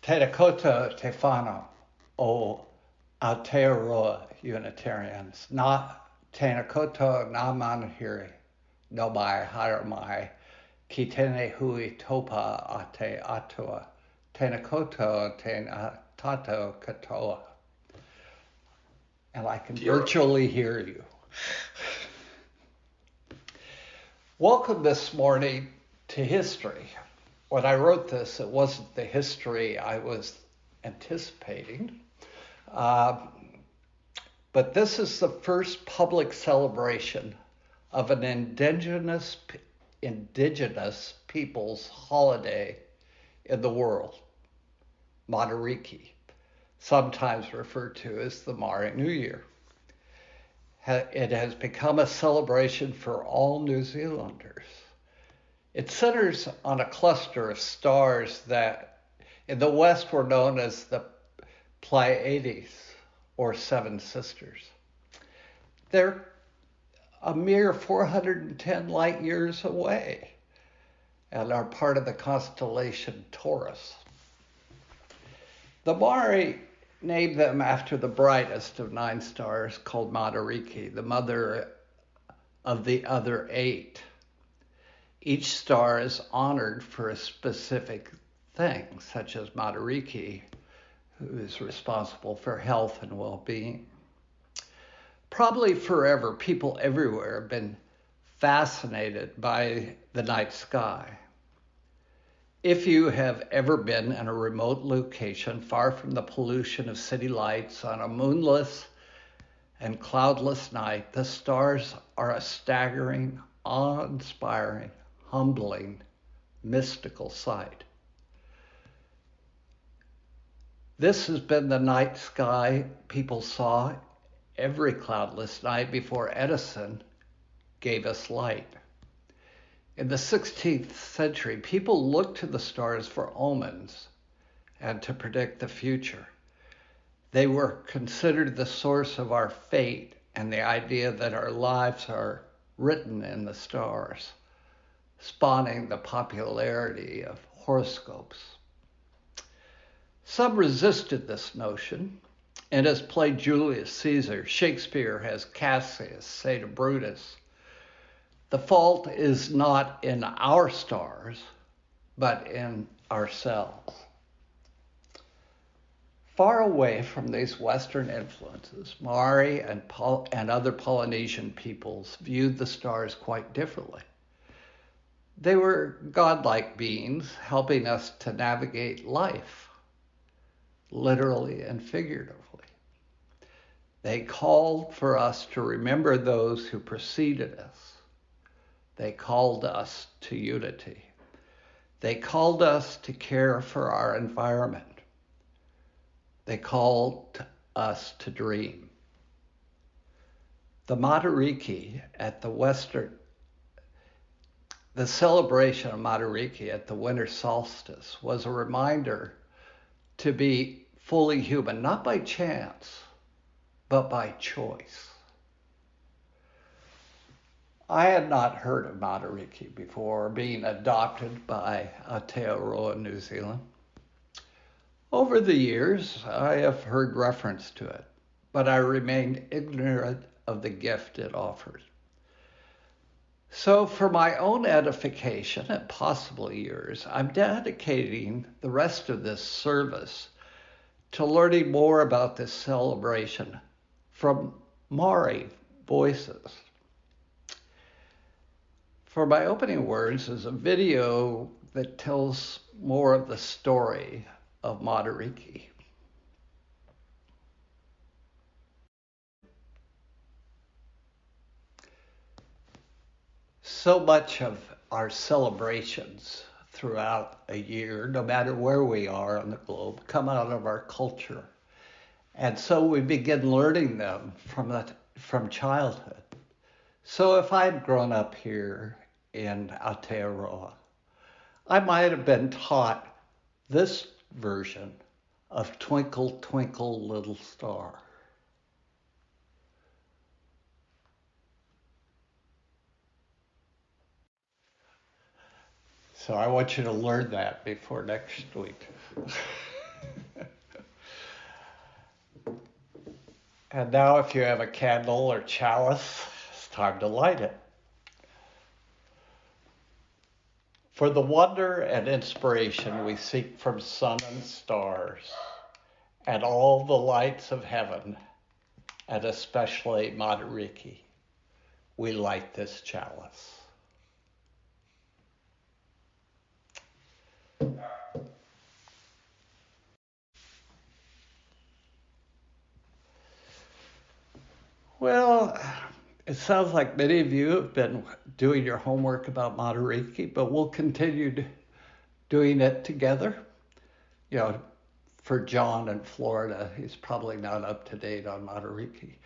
Tēnā koutou te whānau o Aotearoa Unitarians. Nā tēnā koutou nā manahiri, no mai hara mai, ki tēnei hui topa a te atua. Tēnā koutou tēnā tātou katoa. And I can virtually hear you. Welcome this morning to history. When I wrote this, it wasn't the history I was anticipating. But this is the first public celebration of an indigenous people's holiday in the world, Matariki, sometimes referred to as the Maori New Year. It has become a celebration for all New Zealanders. It centers on a cluster of stars that in the West were known as the Pleiades, or Seven Sisters. They're a mere 410 light years away and are part of the constellation Taurus. The Maori named them after the brightest of 9 stars, called Matariki, the mother of the other 8. Each star is honored for a specific thing, such as Matariki, who is responsible for health and well-being. Probably forever, people everywhere have been fascinated by the night sky. If you have ever been in a remote location far from the pollution of city lights on a moonless and cloudless night, the stars are a staggering, awe-inspiring, humbling, mystical sight. This has been the night sky people saw every cloudless night before Edison gave us light. In the 16th century, people looked to the stars for omens and to predict the future. They were considered the source of our fate and the idea that our lives are written in the stars, spawning the popularity of horoscopes. Some resisted this notion, and as played Julius Caesar, Shakespeare has Cassius say to Brutus, "The fault is not in our stars, but in ourselves." Far away from these Western influences, Maori and other Polynesian peoples viewed the stars quite differently. They were godlike beings helping us to navigate life, literally and figuratively. They called for us to remember those who preceded us. They called us to unity. They called us to care for our environment. They called us to dream. The Matariki at the celebration of Matariki at the winter solstice was a reminder to be fully human, not by chance, but by choice. I had not heard of Matariki before being adopted by Aotearoa, New Zealand. Over the years, I have heard reference to it, but I remained ignorant of the gift it offered. So for my own edification, and possibly yours, I'm dedicating the rest of this service to learning more about this celebration from Maori voices. For my opening words is a video that tells more of the story of Matariki. So much of our celebrations throughout a year, no matter where we are on the globe, come out of our culture. And so we begin learning them from childhood. So if I'd grown up here in Aotearoa, I might have been taught this version of Twinkle, Twinkle, Little Star. So I want you to learn that before next week. And now if you have a candle or chalice, it's time to light it. For the wonder and inspiration we seek from sun and stars, and all the lights of heaven, and especially Matariki, we light this chalice. Well, it sounds like many of you have been doing your homework about Matariki, but we'll continue doing it together. You know, for John in Florida, he's probably not up to date on Matariki.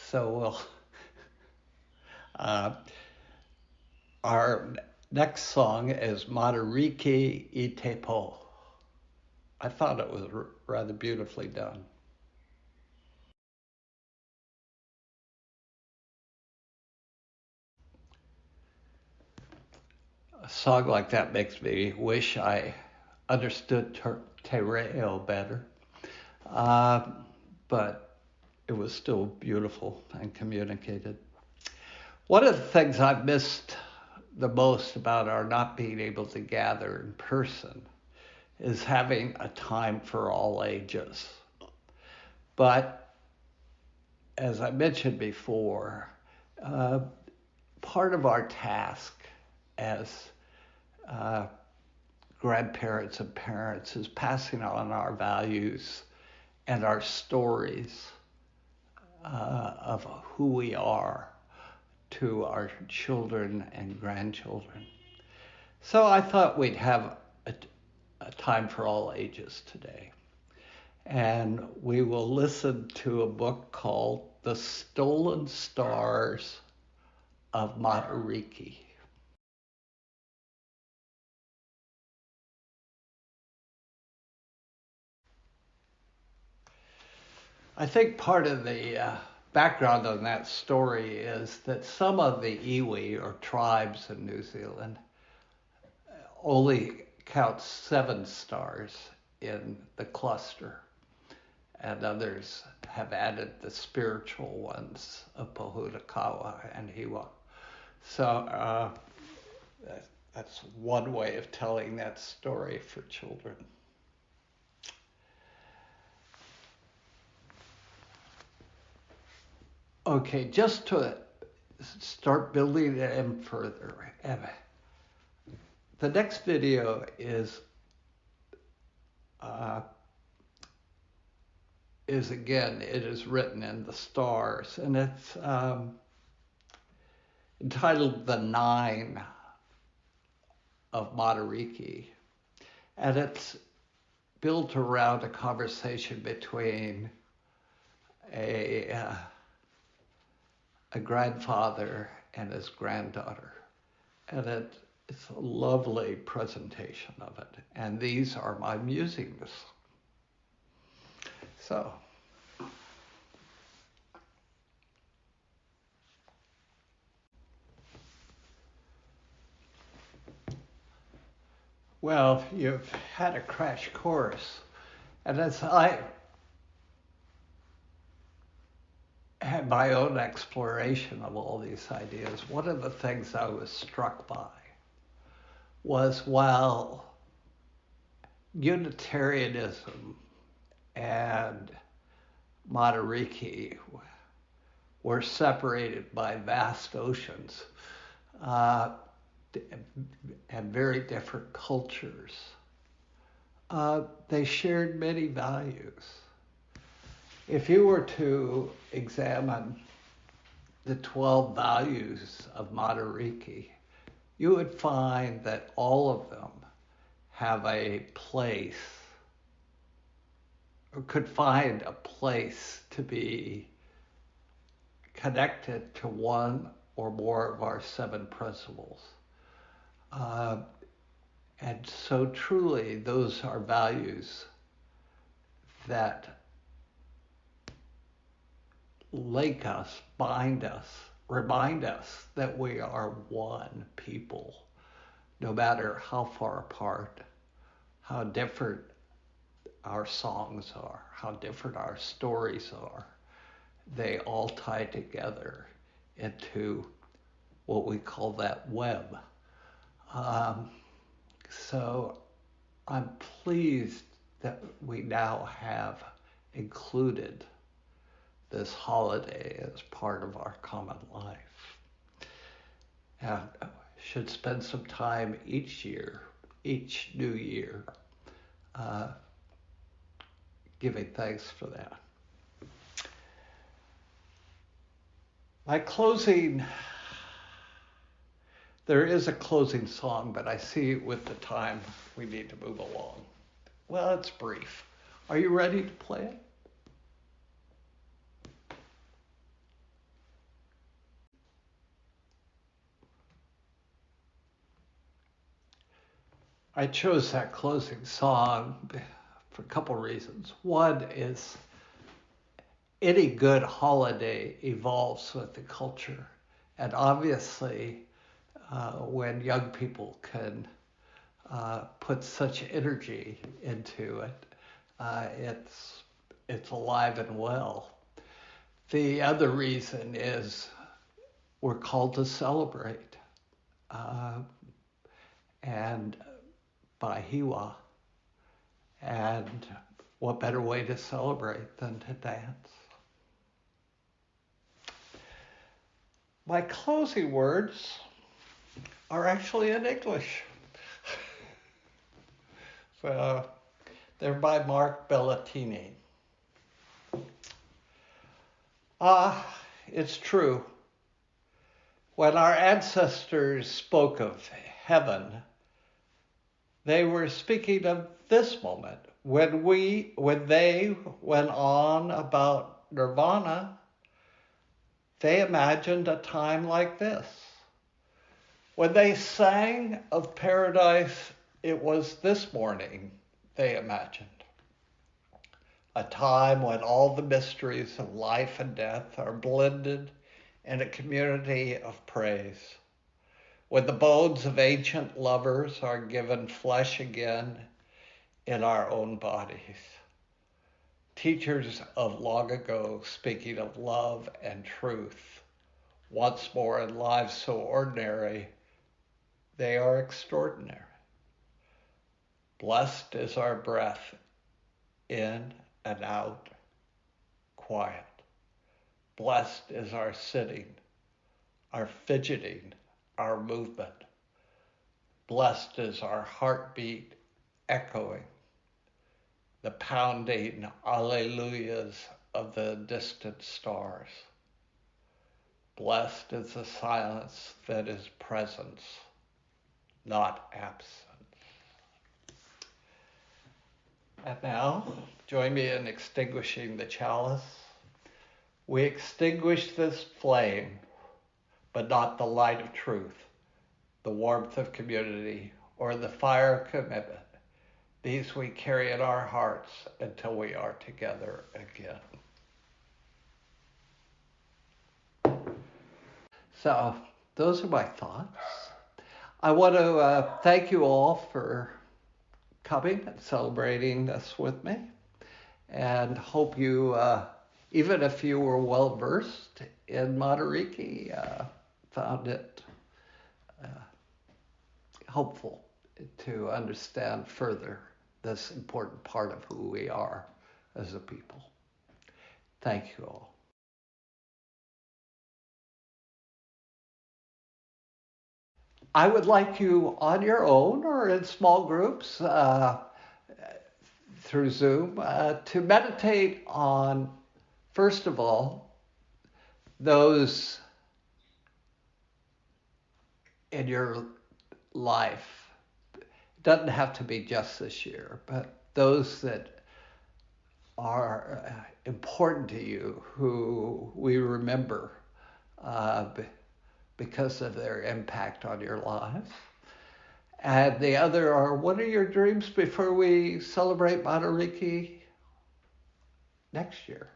So we'll, our next song is Matariki Itepo. I thought it was rather beautifully done. A song like that makes me wish I understood Te Reo better. But it was still beautiful and communicated. One of the things I've missed the most about our not being able to gather in person is having a time for all ages. But as I mentioned before, part of our task as grandparents and parents is passing on our values and our stories of who we are to our children and grandchildren. So I thought we'd have a time for all ages today. And we will listen to a book called The Stolen Stars of Matariki. I think part of the background on that story is that some of the iwi, or tribes in New Zealand, only count 7 stars in the cluster, and others have added the spiritual ones of Pohutakawa and Hiwa. So that's one way of telling that story for children. Okay, just to start building it in further, the next video is again, it is written in the stars, and it's entitled The Nine of Matariki, and it's built around a conversation between a grandfather and his granddaughter, and it's a lovely presentation of it, and these are my musings. So well, you've had a crash course, and as I had my own exploration of all these ideas, one of the things I was struck by was while Unitarianism and Matariki were separated by vast oceans and very different cultures, they shared many values. If you were to examine the 12 values of Matariki, you would find that all of them have a place, or could find a place to be connected to one or more of our 7 principles. And so truly, those are values that link us, bind us, remind us that we are one people, no matter how far apart, how different our songs are, how different our stories are, they all tie together into what we call that web. So I'm pleased that we now have included this holiday as part of our common life. And should spend some time each year, each new year, giving thanks for that. My closing, there is a closing song, but I see with the time we need to move along. Well, it's brief. Are you ready to play it? I chose that closing song for a couple reasons. One is any good holiday evolves with the culture. And obviously, when young people can put such energy into it, it's alive and well. The other reason is we're called to celebrate. And by Hiwa. And what better way to celebrate than to dance? My closing words are actually in English. So they're by Mark Bellatini. It's true. When our ancestors spoke of heaven, they were speaking of this moment. When they went on about nirvana, they imagined a time like this. When they sang of paradise, it was this morning they imagined. A time when all the mysteries of life and death are blended in a community of praise. When the bones of ancient lovers are given flesh again in our own bodies. Teachers of long ago speaking of love and truth. Once more in lives so ordinary, they are extraordinary. Blessed is our breath, in and out, quiet. Blessed is our sitting, our fidgeting, our movement. Blessed is our heartbeat echoing, the pounding alleluias of the distant stars. Blessed is the silence that is presence, not absence. And now, join me in extinguishing the chalice. We extinguish this flame, but not the light of truth, the warmth of community, or the fire of commitment. These we carry in our hearts until we are together again. So, those are my thoughts. I want to thank you all for coming and celebrating this with me, and hope you, even if you were well versed in Matariki, found it helpful to understand further this important part of who we are as a people. Thank you all. I would like you on your own or in small groups through Zoom to meditate on, first of all, those in your life. It doesn't have to be just this year, but those that are important to you, who we remember because of their impact on your lives. And the other are, what are your dreams before we celebrate Matariki next year?